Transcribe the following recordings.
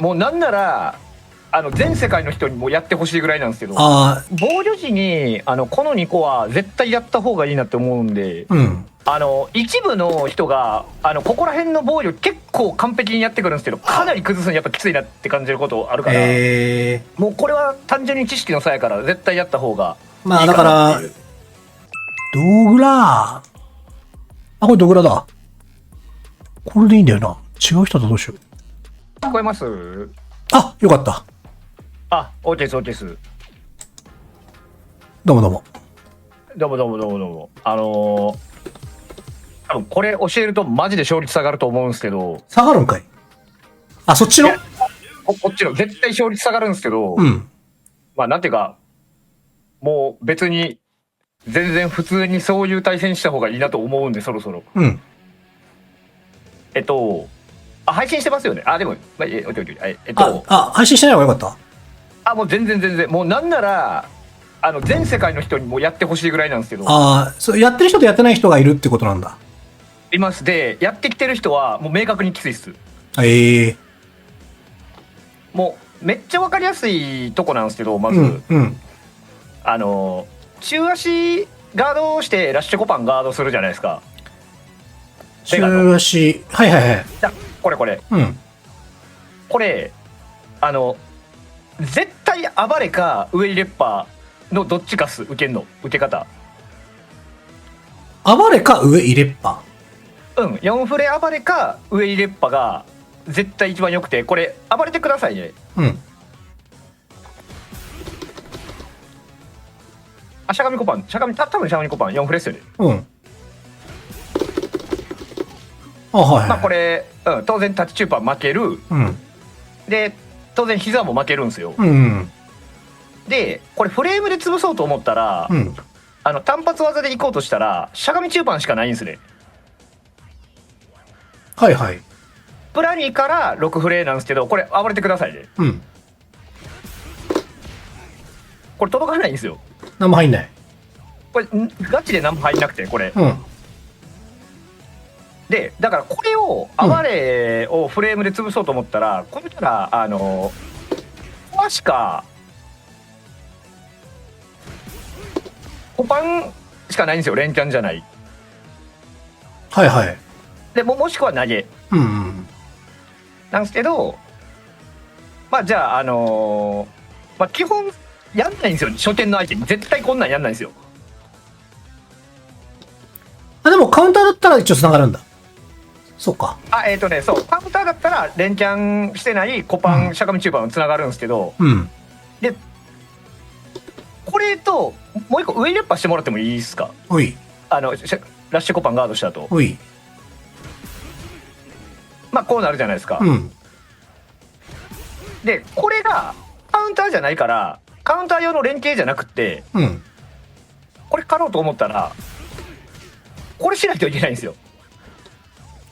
もうなんなら全世界の人にもやってほしいぐらいなんですけど、あ防御時にこの2個は絶対やった方がいいなって思うんで、あ、うん。一部の人がここら辺の防御結構完璧にやってくるんですけど、かなり崩すのやっぱきついなって感じることあるから、もうこれは単純に知識の差やから絶対やった方がいいまあだかなからっていう。、ドグラあ、これドグラだ。これでいいんだよな。違う人だとどうしよう。聞こえます？あ、よかった。あ、OK です OK です。どうもどうも。どうもどうもどうもどうも。多分これ教えるとマジで勝率下がると思うんですけど、下がるんかい。あ、そっちのいやこっちの絶対勝率下がるんですけど、うん。まあなんていうか、もう別に全然普通にそういう対戦した方がいいなと思うんで、そろそろ。うん。配信してますよね。あ、でも、まあ、おいおい配信してない方がよかった。もう全然、もうなんなら、全世界の人にもやってほしいぐらいなんですけど、ああ、そう、やってる人とやってない人がいるってことなんだ。います。で、やってきてる人はもう明確にきついっす。ええもう、めっちゃわかりやすいとこなんですけど、まず、うん、うん。中足ガードをしてラッシュコパンガードするじゃないですか。中足、はいはいはい。これ。うん。これ、絶対暴れかウェイレッパーのどっちか受け方。暴れか上入れっぱ。うん、4フレ暴れかウェイレッパが絶対一番良くて、これ暴れてくださいね。うん。しゃがみコパン、多分しゃがみコパン4フレっすよね。うん。あ、はいはい。まあこれ、当然タッチチューパー負ける。うん。で、当然膝も負けるんですよ。うん。で、これフレームで潰そうと思ったら、うん。単発技で行こうとしたら、しゃがみ中盤しかないんですね。はいはい。プラ2から6フレなんですけど、これ暴れてくださいね。うん。これ届かないんですよ。何も入んない。これガチで何も入んなくて、これ。うん。で、だからこれを暴れをフレームで潰そうと思ったら、これからコアしかコパンしかないんですよ。連チャンじゃない。はいはい。でもしくは投げうんうん。なんですけど、まあじゃあまあ基本やんないんですよ。初見の相手に絶対こんなんやんないんですよ。あ、でもカウンターだったら一応繋がるんだ。そうか。そうカウンターだったら連チャンしてないコパン、しゃがみ中盤つながるんですけど、うん。でこれともう一個上レッパしてもらってもいいですか？おい。ラッシュコパンガードした後、おい。まあこうなるじゃないですか。うん。でこれがカウンターじゃないから、カウンター用の連携じゃなくて、うん。これ狩ろうと思ったらこれしないといけないんですよ。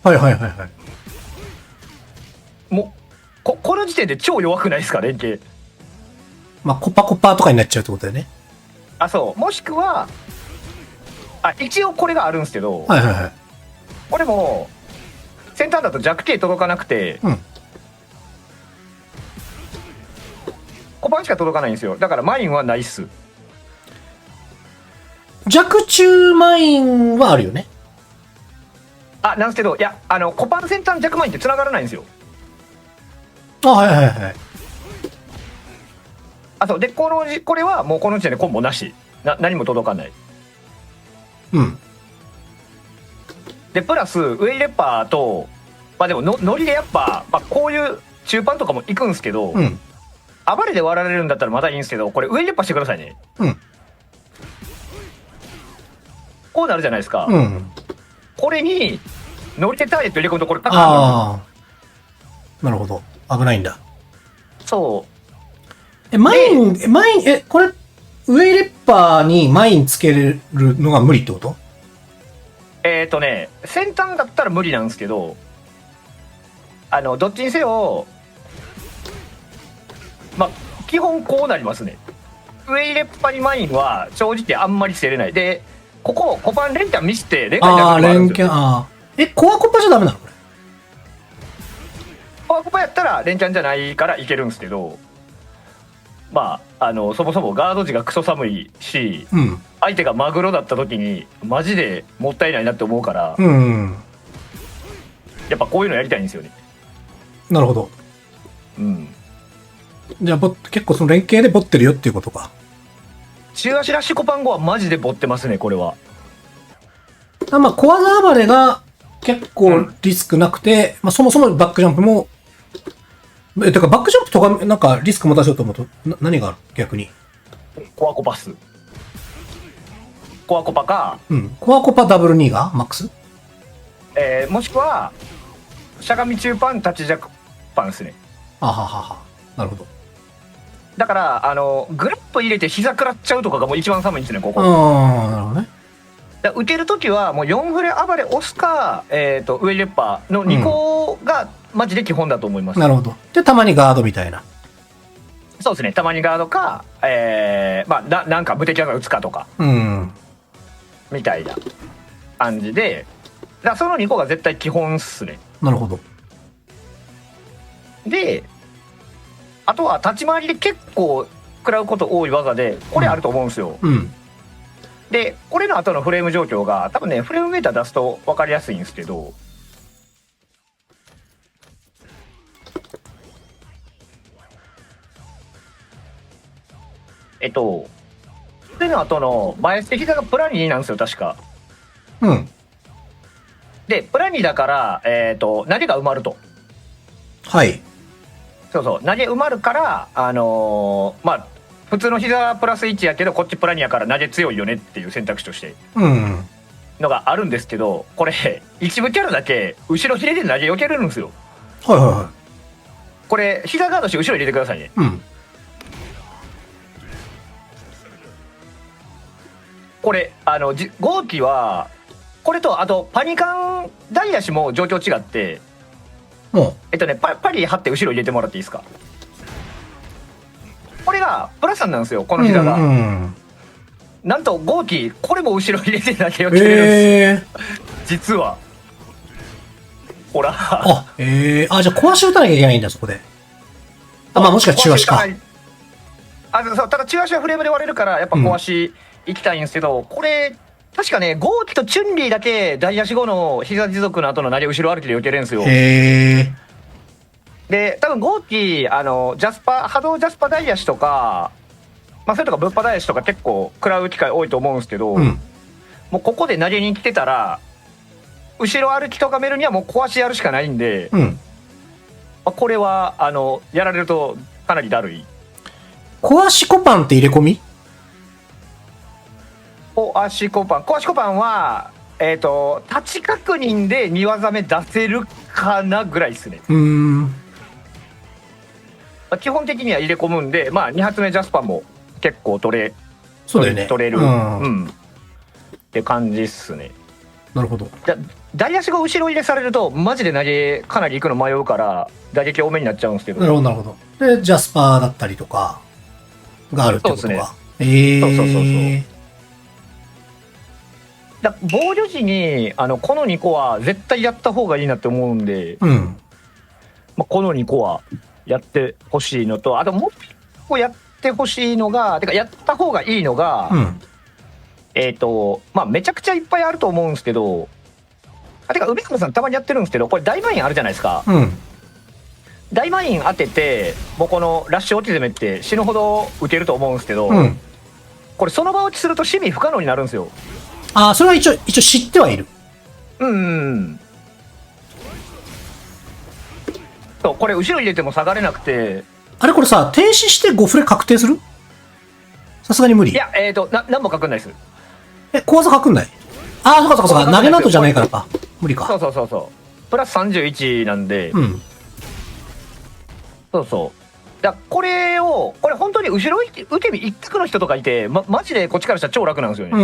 はいはいはいはい。もうこの時点で超弱くないですか、連携。まあ、コパコパとかになっちゃうってことだよね。そうもしくは一応これがあるんですけど、はいはいはい。これも先端だと弱形届かなくて、うん。コパンしか届かないんですよ。だからマインはないっす。弱中マインはあるよね。なんですけど、いやコパン先端弱マインって繋がらないんですよ。あ、はいはいはい。そうでこれはもうこの時点でコンボなし、何も届かない。うん。でプラスウェイレッパーと、まあでもノリでやっぱ、まあ、こういう中盤とかも行くんですけど、うん。暴れで割られるんだったらまだいいんですけど、これウェイレッパーしてくださいね。うん。こうなるじゃないですか。うん。これにノリでターゲット入れ込むとこれパカッああ。なるほど。危ないんだ。そうマイン、これ、ウェイレッパーにマインつけるのが無理ってこと？先端だったら無理なんですけど、どっちにせよ、まあ基本こうなりますね。ウェイレッパにマインは正直あんまり捨てれないで、ここコパン連チャン見せて連チャンになる時もあるんですよ。コアコパじゃダメなのこれ？ココアコパやったら連チャンじゃないからいけるんですけど、まあそもそもガード時がクソ寒いし、うん。相手がマグロだった時にマジでもったいないなって思うから、うん。やっぱこういうのやりたいんですよね。なるほど。うん。じゃあ、結構その連携でボってるよっていうことか。中足ラッシュコパン後はマジでボってますね、これは。まあ、小技暴れが結構リスクなくて、まあ、そもそもバックジャンプも、てか、バックジャンプとか、なんかリスク持たせようと思うと、何がある逆に。コアコパス。コアコパか、うん。コアコパダブル2がマックスもしくは、しゃがみ中パン、立ち弱パンですね。あははは。なるほど。だから、グラップ入れて膝食らっちゃうとかがもう一番寒いんですね、ここ。ああ、なるほどね。受けるときはもう4フレ暴れ押すか、上レッパーの2個がマジで基本だと思います。なるほど。で、たまにガードみたいな。そうですね、たまにガードか、まあなんか無敵技打つかとか、うん。みたいな感じで、だからその2個が絶対基本っすね。なるほど。で、あとは立ち回りで結構食らうこと多い技で、これあると思うんですよ。うん。で、これの後のフレーム状況が、多分ね、フレームメーター出すと分かりやすいんですけど、これの後の前捨て膝がプラ2なんですよ、確か。うん。で、プラ2だから、投げが埋まると。はい。そうそう、投げ埋まるから、まあ、普通の膝プラス1やけど、こっちプラ2やから投げ強いよねっていう選択肢として。うん。のがあるんですけど、これ、一部キャラだけ、後ろひねりで投げ避けれるんですよ。はいはいはい。これ、膝ガードして後ろ入れてくださいね。うん。これ、号機は、これと、あと、パニカンダイヤシも状況違って、もパリ貼って後ろ入れてもらっていいですか。これがプラス3なんですよ、このう。膝が。うん。なんと号機これも後ろ入れて投げ避けれるんですよ、実は。ほら。あ、あ、じゃあ壊し打たなきゃいけないんだ、そこで。あ、まあもしかしたら中足か。そう、ただ中足はフレームで割れるから、やっぱ壊し行きたいんですけど、これ、確かね、号機とチュンリーだけ大足後の膝持続の後の投げ後ろ歩きで避けれるんですよ。で、多分号機、ジャスパ、波動ジャスパダイヤシとか、まあ、それとかぶっぱダイヤシとか結構食らう機会多いと思うんですけど、もうここで投げに来てたら、後ろ歩きとかめるにはもう壊しやるしかないんで、これは、やられるとかなりだるい。壊しコパンって入れ込み？壊しコパンは、立ち確認で2技目出せるかなぐらいですね。基本的には入れ込むんで、まあ、2発目ジャスパンも結構取れる、って感じっすね。なるほど。大足が後ろ入れされるとマジで投げかなり行くの迷うから打撃多めになっちゃうんですけど。なるほどなるほど。でジャスパーだったりとかがあるってことか。そうですね。防御時にこの2個は絶対やった方がいいなって思うんで、まあ、この2個はやってほしいのと、あともう1個やってほしいのが、てかやった方がいいのが、まあめちゃくちゃいっぱいあると思うんですけど、てか梅原さんたまにやってるんですけど、これ大マインあるじゃないですか。大マイン当てて、もうこのラッシュ落ち攻めって死ぬほど打てると思うんですけど、これその場落ちすると趣味不可能になるんですよ。ああ、それは一応知ってはいる。そう、これ後ろ入れても下がれなくて。あれこれさ、停止して5フレ確定する？さすがに無理。いや、何も書くんないです。小技書くんない？ああ、そうかそうかそうか。投げの後じゃないからか。無理か。そうプラス31なんで。これ本当に後ろ受け身一択の人とかいて、マジでこっちからしたら超楽なんですよね。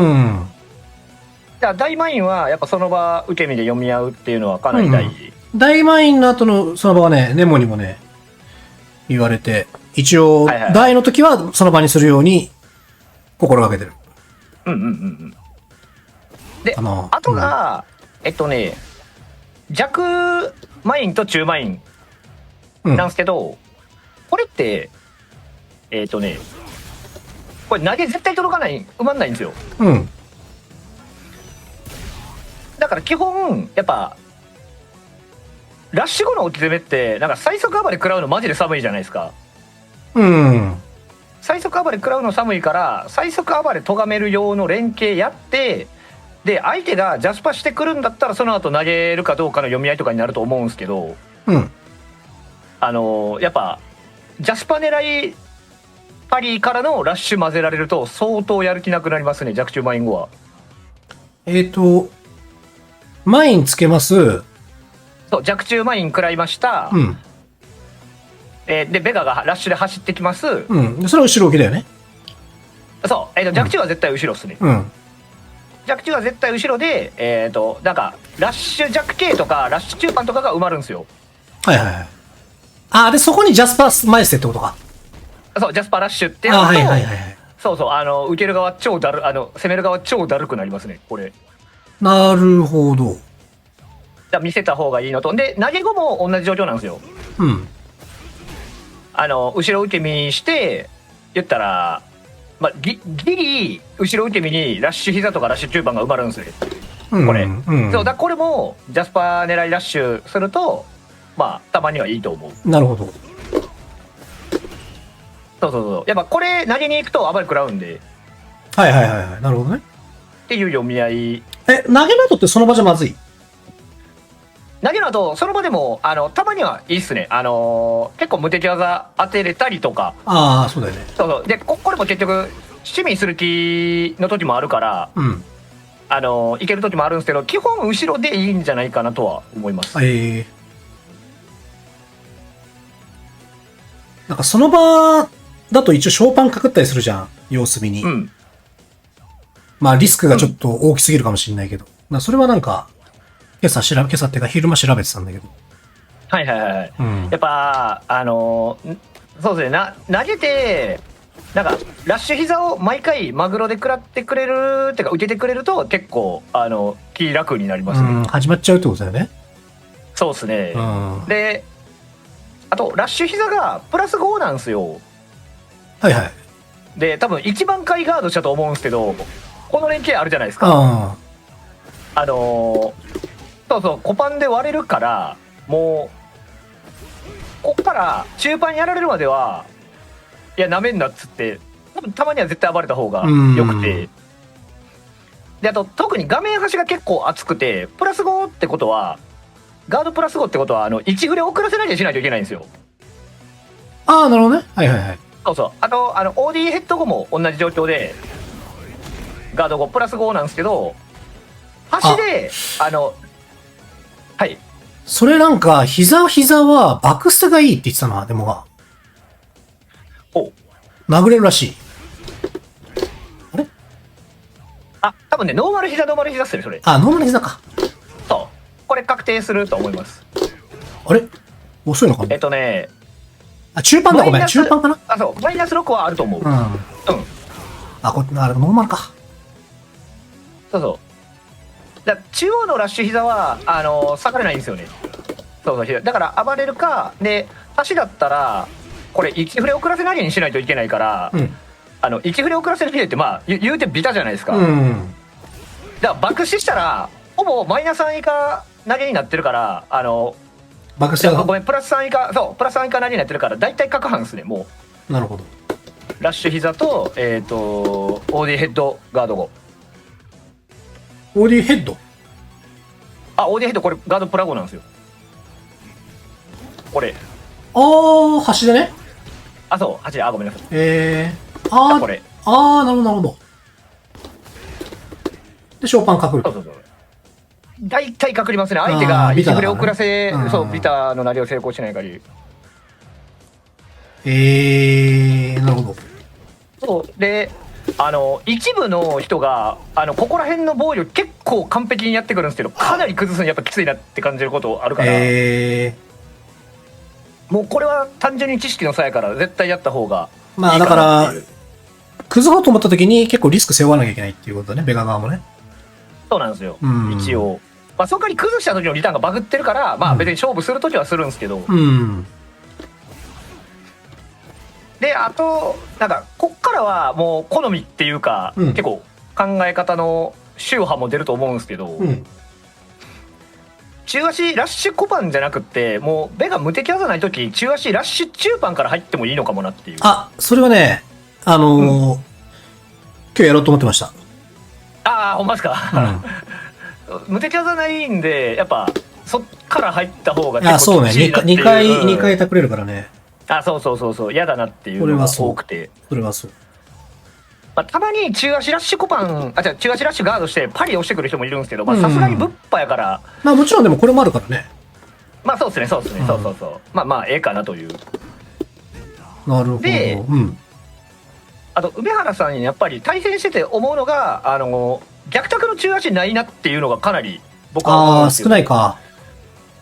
大マインはやっぱその場受け身で読み合うっていうのはかなり大事。大マインの後のその場はね、ネモにもね、言われて、一応、大の時はその場にするように心がけてる。で、あとが、弱マインと中マインなんですけど、これって、これ投げ絶対届かない、埋まんないんですよ。うん。だから基本、やっぱ、ラッシュ後の置き攻めって、なんか最速暴れ食らうのマジで寒いじゃないですか。うん。最速暴れ食らうの寒いから、最速暴れ咎める用の連携やって、で、相手がジャスパしてくるんだったら、その後投げるかどうかの読み合いとかになると思うんですけど、うん。やっぱ、ジャスパ狙いパリーからのラッシュ混ぜられると、相当やる気なくなりますね、弱中マイン後は。マインつけます。そう、弱中マイン食らいました。うん。で、ベガがラッシュで走ってきます。うん。でそれは後ろ置きだよね。そう、弱中は絶対後ろっすね。うん。弱中は絶対後ろで、なんか、ラッシュ弱系とか、ラッシュ中盤とかが埋まるんですよ。はいはいはい。あ、で、そこにジャスパー前捨てってことか。そう、ジャスパーラッシュってやると、はいはいはいはい。そうそう、受ける側超だる、攻める側超だるくなりますね、これ。なるほど。見せた方がいいのと。で、投げ後も同じ状況なんですよ。うん。後ろ受け身して、言ったら、まあ、ギリ、後ろ受け身にラッシュ膝とかラッシュ中盤が埋まるんですよ。これ。うん。そうだ、これも、ジャスパー狙いラッシュすると、まあ、たまにはいいと思う。なるほど。そう。やっぱこれ投げに行くと暴れ食らうんで。はいはいはいはい。なるほどね。っていう読み合い。投げの後ってその場じゃまずい？投げの後、その場でも、たまにはいいっすね。結構無敵技当てれたりとか。ああ、そうだよね。そう。で、これも結局、趣味する気の時もあるから、うん。いける時もあるんですけど、基本後ろでいいんじゃないかなとは思います。なんかその場だと一応ショーパンかくったりするじゃん。様子見に。うん。まあリスクがちょっと大きすぎるかもしれないけど。それはなんか、今朝っていうか昼間調べてたんだけど。はいはいはい。うん、やっぱ、そうですね、投げて、なんか、ラッシュ膝を毎回マグロで食らってくれる、ってか、受けてくれると結構、気楽になりますね。始まっちゃうってことだよね。そうですね。うん、で、あと、ラッシュ膝がプラス5なんですよ。はいはい。で、多分一番回ガードしたと思うんですけど、この連携あるじゃないですか。そうそう、コパンで割れるから、もう、こっから中盤やられるまでは、いや、なめんなっつって、多分たまには絶対暴れた方が良くて。で、あと、特に画面端が結構熱くて、プラス5ってことは、ガードプラス5ってことは、1フレ遅らせなきゃしないといけないんですよ。ああ、なるほどね。はいはいはい。そうそう。あと、OD ヘッド後も同じ状況で、ガード5プラス5なんですけど、端で、はい。それなんか、膝はバクスがいいって言ってたな、でもが。お殴れるらしい。あれ？多分ね、ノーマル膝っすね、それ。ノーマル膝か。そう。これ確定すると思います。あれ？遅いのかな？中盤だ、ごめん。中盤かな？そう。マイナス6はあると思う。うん。これ、ノーマルか。そうそう。中央のラッシュ膝は、下がれないんですよね。そう。だから暴れるか、で、足だったら、これ1フレ遅らせ投げにしないといけないから、1フレ遅らせ投げって、まあ、言うてビタじゃないですか。だから爆死したら、ほぼマイナス3以下投げになってるから、爆死ごめん、プラス3以下、そう、プラス3以下投げになってるから、大体各半ですね、もう。なるほど。ラッシュ膝と、OD ヘッドガード後。OD ヘッドOD ヘッドこれガードプラゴなんですよ。これ。端でね。そう、8で、ごめんなさい。これ。なるほど、なるほど。で、ショーパン隠る。そう。大体隠りますね。相手が1フレ遅らせ、そう、ビタのなりを成功しない限り。なるほど。そう、で、一部の人が、ここら辺の防御結構完璧にやってくるんですけど、かなり崩すのやっぱきついなって感じることあるから、もうこれは単純に知識の差やから絶対やった方がいいかなっていう。だから、崩そうと思った時に結構リスク背負わなきゃいけないっていうことだね、ベガ側もね。そうなんですよ、一応。まあ、その代わり崩した時のリターンがバグってるから、まあ別に勝負する時はするんですけど、であとなんかこっからはもう好みっていうか、うん結構考え方の宗派も出ると思うんですけど、うん。中足ラッシュコパンじゃなくってもうベが無敵技ない時中足ラッシュ中パンから入ってもいいのかもなっていう。あ、それはね、今日やろうと思ってました。ああほんまですか、無敵技ないんでやっぱそっから入った方があ、そうね。2回、2回うんタクれるからね。あそうそうそうそう嫌だなっていうのが多くて、それはそう。まあ、たまに中足ラッシュコパンじゃ中足ラッシュガードしてパリ押してくる人もいるんですけどさすがにぶっぱやから、まあもちろんでもこれもあるからね。まあそうですねそうですね、そうそうそうまあまあええかなという。なるほど。であと梅原さんにやっぱり対戦してて思うのが逆卓の中足ないなっていうのがかなり僕は思うんですよ。少ないか。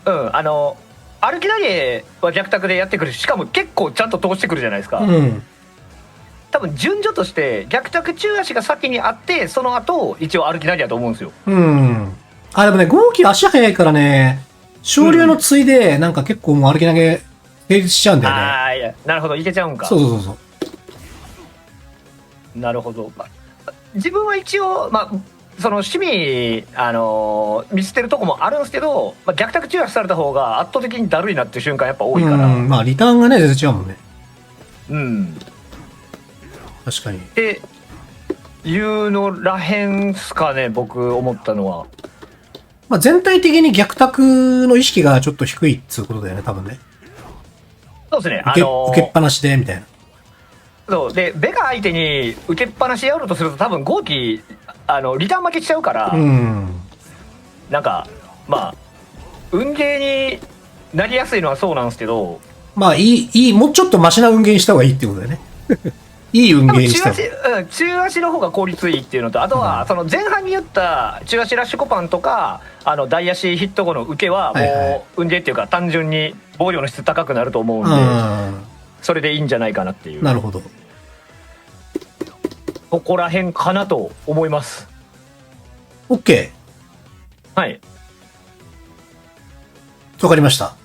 歩き投げは逆卓でやってくるしかも結構ちゃんと通してくるじゃないですか、多分順序として逆卓中足が先にあってその後一応歩き投げだと思うんですよ。あ、でもね、豪輝足速いからね、昇竜のついで、なんか結構もう歩き投げ成立しちゃうんだよね。ああいやなるほどいけちゃうんか。そうそうそうそう。なるほど、自分は一応その趣味見捨てるとこもあるんですけど、逆卓中足された方が圧倒的にだるいなっていう瞬間やっぱ多いから、まあリターンがね全然違うもんね。確かに。っていうのらへんっすかね僕思ったのは。まあ全体的に逆卓の意識がちょっと低いっつうことだよね多分ね。そうですね受けっぱなしでみたいな。そうでベガ相手に受けっぱなしやろうとすると多分豪輝リターン負けしちゃうから、なんか運ゲーになりやすいのはそうなんですけど、まあもうちょっとマシな運ゲーにした方がいいってことだよね。いい運ゲーにした方がいい。中足の方が効率いいっていうのとあとはその前半に言った中足ラッシュコパンとか大足ヒット後の受けはもう運ゲーっていうか単純に防御の質高くなると思うんで、それでいいんじゃないかなっていう。なるほど。ここら辺かなと思います。 OK。はいわかりました。